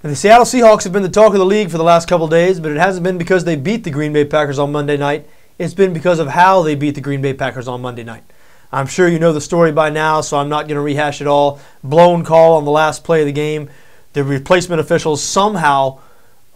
And the Seattle Seahawks have been the talk of the league for the last couple of days, but it hasn't been because they beat the Green Bay Packers on Monday night. It's been because of how they beat the Green Bay Packers on Monday night. I'm sure you know the story by now, so I'm not going to rehash it all. Blown call on the last play of the game. The replacement officials somehow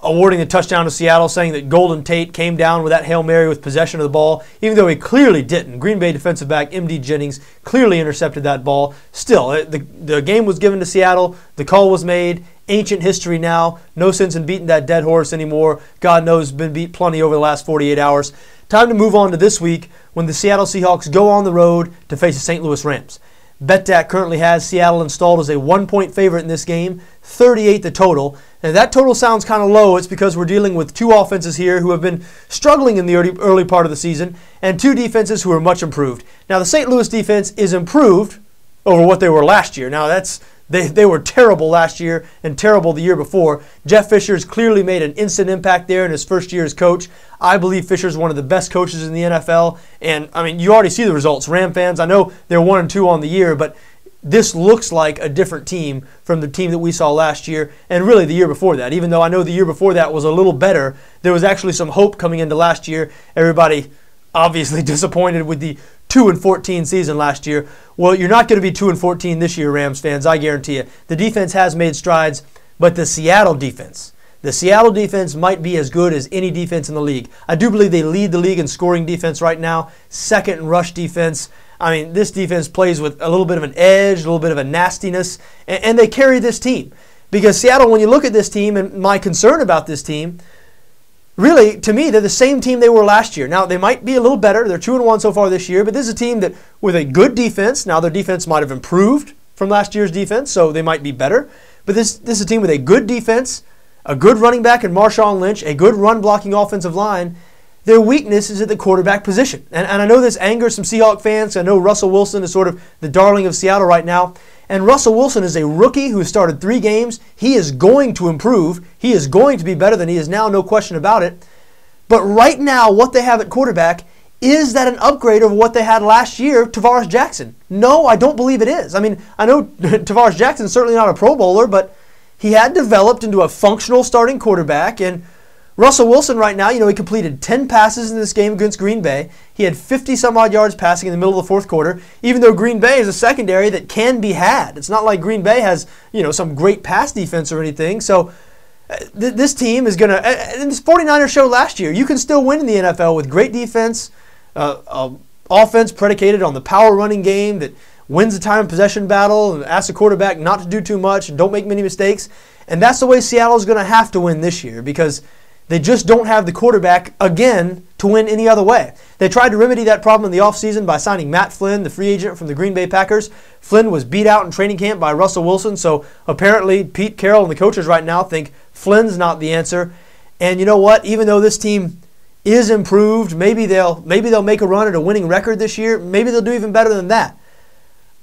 awarding a touchdown to Seattle, saying that Golden Tate came down with that Hail Mary with possession of the ball, even though he clearly didn't. Green Bay defensive back M.D. Jennings clearly intercepted that ball. Still, the game was given to Seattle. The call was made. Ancient history now. No sense in beating that dead horse anymore. God knows, been beat plenty over the last 48 hours. Time to move on to this week when the Seattle Seahawks go on the road to face the St. Louis Rams. BETDAQ currently has Seattle installed as a 1-point favorite in this game, 38 the total. And that total sounds kind of low. It's because we're dealing with two offenses here who have been struggling in the early part of the season and two defenses who are much improved. Now, the St. Louis defense is improved over what they were last year. Now, they were terrible last year and terrible the year before. Jeff Fisher's clearly made an instant impact there in his first year as coach. I believe Fisher's one of the best coaches in the NFL. And, I mean, you already see the results. Ram fans, I know they're 1-2 on the year, but this looks like a different team from the team that we saw last year and really the year before that. Even though I know the year before that was a little better, there was actually some hope coming into last year. Everybody obviously disappointed with the 2-14 season last year. Well, you're not going to be 2-14 this year, Rams fans, I guarantee you. The defense has made strides, but the Seattle defense might be as good as any defense in the league. I do believe they lead the league in scoring defense right now, second in rush defense. I mean, this defense plays with a little bit of an edge, a little bit of a nastiness, and they carry this team. Because Seattle, when you look at this team, and my concern about this team, really, to me, they're the same team they were last year. Now, they might be a little better. They're 2-1 so far this year, but this is a team that with a good defense. Now, their defense might have improved from last year's defense, so they might be better. But this is a team with a good defense, a good running back in Marshawn Lynch, a good run-blocking offensive line. Their weakness is at the quarterback position. And I know this angers some Seahawks fans. I know Russell Wilson is sort of the darling of Seattle right now. And Russell Wilson is a rookie who started 3 games. He is going to improve. He is going to be better than he is now, no question about it. But right now, what they have at quarterback, is that an upgrade over what they had last year, Tavares Jackson? No, I don't believe it is. I mean, I know Tavares Jackson is certainly not a Pro Bowler, but he had developed into a functional starting quarterback. And Russell Wilson right now, he completed 10 passes in this game against Green Bay. He had 50-some-odd yards passing in the middle of the fourth quarter, even though Green Bay is a secondary that can be had. It's not like Green Bay has, some great pass defense or anything. So this team is going to, and this 49ers showed last year, you can still win in the NFL with great defense, offense predicated on the power running game that wins the time possession battle and asks the quarterback not to do too much and don't make many mistakes. And that's the way Seattle is going to have to win this year because they just don't have the quarterback, again, to win any other way. They tried to remedy that problem in the offseason by signing Matt Flynn, the free agent from the Green Bay Packers. Flynn was beat out in training camp by Russell Wilson, so apparently Pete Carroll and the coaches right now think Flynn's not the answer. And you know what? Even though this team is improved, maybe they'll make a run at a winning record this year. Maybe they'll do even better than that.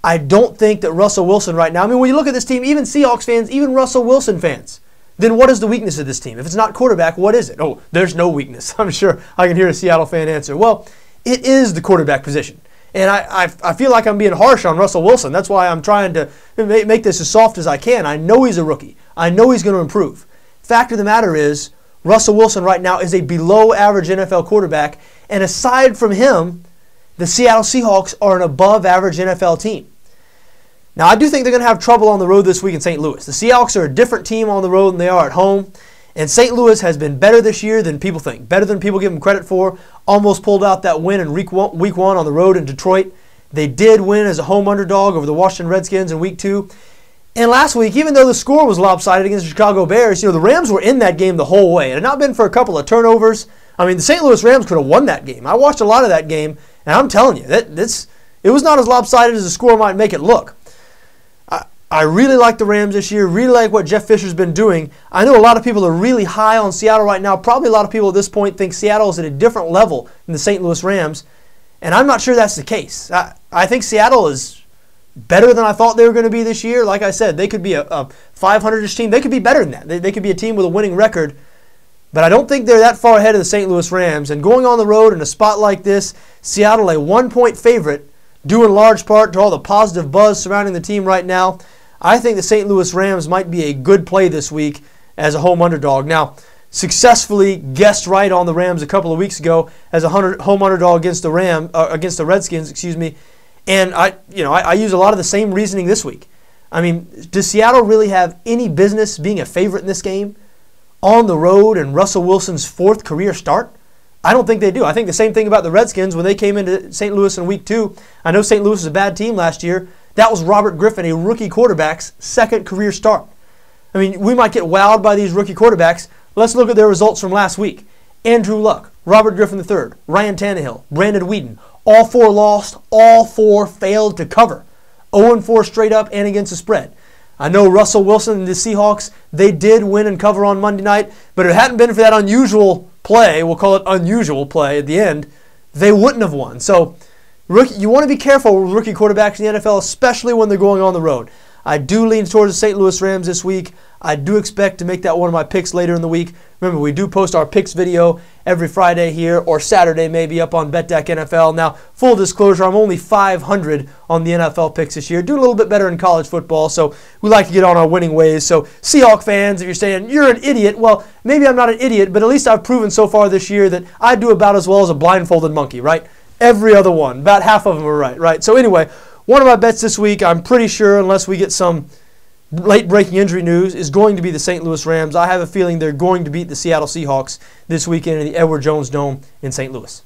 I don't think that Russell Wilson right now, I mean, when you look at this team, even Seahawks fans, even Russell Wilson fans, then what is the weakness of this team? If it's not quarterback, what is it? Oh, there's no weakness. I'm sure I can hear a Seattle fan answer. Well, it is the quarterback position. And I feel like I'm being harsh on Russell Wilson. That's why I'm trying to make this as soft as I can. I know he's a rookie. I know he's going to improve. Fact of the matter is, Russell Wilson right now is a below-average NFL quarterback. And aside from him, the Seattle Seahawks are an above-average NFL team. Now, I do think they're going to have trouble on the road this week in St. Louis. The Seahawks are a different team on the road than they are at home. And St. Louis has been better this year than people think, better than people give them credit for. Almost pulled out that win in week one on the road in Detroit. They did win as a home underdog over the Washington Redskins in week 2. And last week, even though the score was lopsided against the Chicago Bears, the Rams were in that game the whole way. It had not been for a couple of turnovers. I mean, the St. Louis Rams could have won that game. I watched a lot of that game, and I'm telling you, it was not as lopsided as the score might make it look. I really like the Rams this year, really like what Jeff Fisher's been doing. I know a lot of people are really high on Seattle right now. Probably a lot of people at this point think Seattle is at a different level than the St. Louis Rams, and I'm not sure that's the case. I think Seattle is better than I thought they were going to be this year. Like I said, they could be a 500-ish team. They could be better than that. They could be a team with a winning record, but I don't think they're that far ahead of the St. Louis Rams. And going on the road in a spot like this, Seattle a 1-point favorite, due in large part to all the positive buzz surrounding the team right now. I think the St. Louis Rams might be a good play this week. as a home underdog. Now, successfully guessed right on the Rams a couple of weeks ago as a home underdog against the Redskins, excuse me. And I use a lot of the same reasoning this week. I mean, does Seattle really have any business being a favorite in this game on the road in Russell Wilson's 4th career start? I don't think they do. I think the same thing about the Redskins when they came into St. Louis in week 2. I know St. Louis was a bad team last year. That was Robert Griffin, a rookie quarterback's 2nd career start. I mean, we might get wowed by these rookie quarterbacks. Let's look at their results from last week. Andrew Luck, Robert Griffin III, Ryan Tannehill, Brandon Whedon. All 4 lost. All 4 failed to cover. 0-4 straight up and against the spread. I know Russell Wilson and the Seahawks, they did win and cover on Monday night, but if it hadn't been for that unusual play, we'll call it unusual play at the end, they wouldn't have won. So you want to be careful with rookie quarterbacks in the NFL, especially when they're going on the road. I do lean towards the St. Louis Rams this week. I do expect to make that one of my picks later in the week. Remember, we do post our picks video every Friday here, or Saturday maybe, up on BETDAQ NFL. Now, full disclosure, I'm only 500 on the NFL picks this year. Doing a little bit better in college football, so we like to get on our winning ways. So, Seahawks fans, if you're saying you're an idiot, well, maybe I'm not an idiot, but at least I've proven so far this year that I do about as well as a blindfolded monkey, right? Every other one. About half of them are right? So anyway, one of my bets this week, I'm pretty sure, unless we get some late-breaking injury news, is going to be the St. Louis Rams. I have a feeling they're going to beat the Seattle Seahawks this weekend in the Edward Jones Dome in St. Louis.